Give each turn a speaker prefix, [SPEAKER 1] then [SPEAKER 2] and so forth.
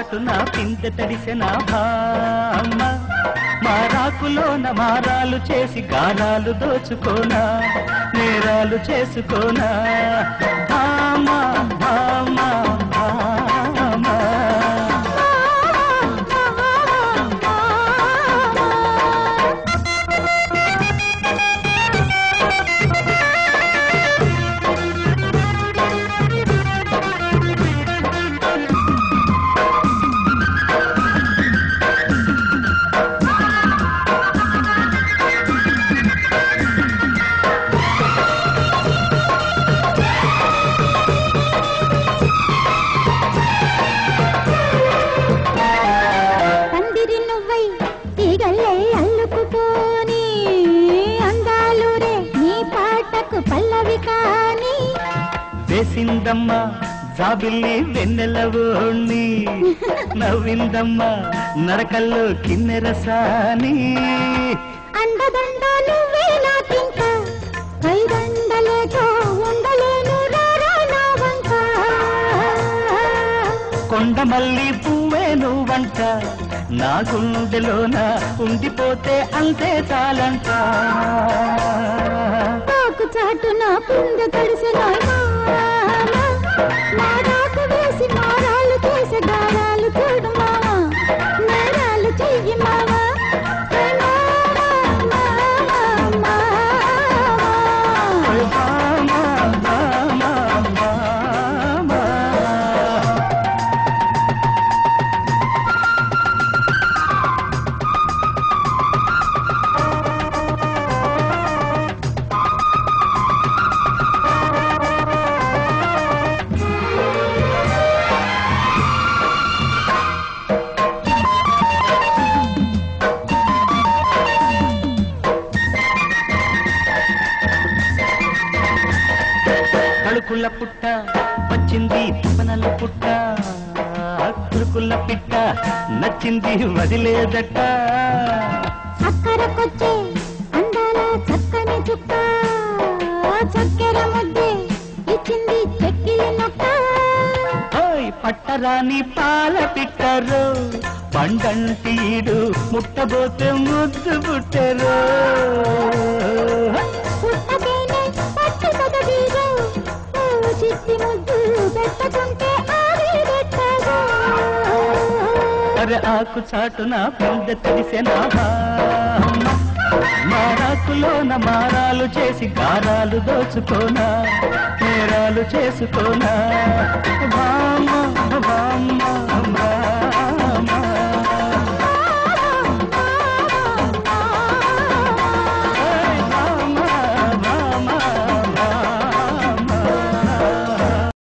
[SPEAKER 1] చాటున పిందె తడిసిన భామ మారాకులోన మారాలు చేసి గారాలు దోచుకోనా నేరాలు చేసుకోనా భామ భామ భామ వేసిందమ్మా జాబిల్లి వెన్నెలవోణ్ణి నవ్విందమ్మ నడకల్లో కిన్నెరసాని
[SPEAKER 2] అండదండాలు వేలాకింక కైదండలేతో ఉండలేను రారా వంక
[SPEAKER 1] కొండమల్లి పువ్వే నువ్వంట నా గుండెలోన ఉండిపోతే అంతే చాలంట
[SPEAKER 2] నాకు చాటున పిందె తడిసిన మారాకు వేసి మారాలు చేసే గారాలు చూడు మావా నేరాలు చెయ్యి మావా
[SPEAKER 1] అడుకుల పుట్ట వచ్చింది పనల పుట్ట అక్కుల పిట్ట నచ్చింది వదిలేదట
[SPEAKER 2] అక్కరకొచ్చే అందాల చక్కని చుక్క చక్కెర ముద్దే ఇచ్చింది చెక్కిలి నొక్క
[SPEAKER 1] పట్టరాని పాల పిట్టరు పండంటీడు ముట్టబోతే ముద్దు పుట్టరు అరే ఆకు చాటున పిందె తడిసిన మారాకులోన మారాలు చేసి గారాలు దోచుకోనా నేరాలు చేసుకోనా భామ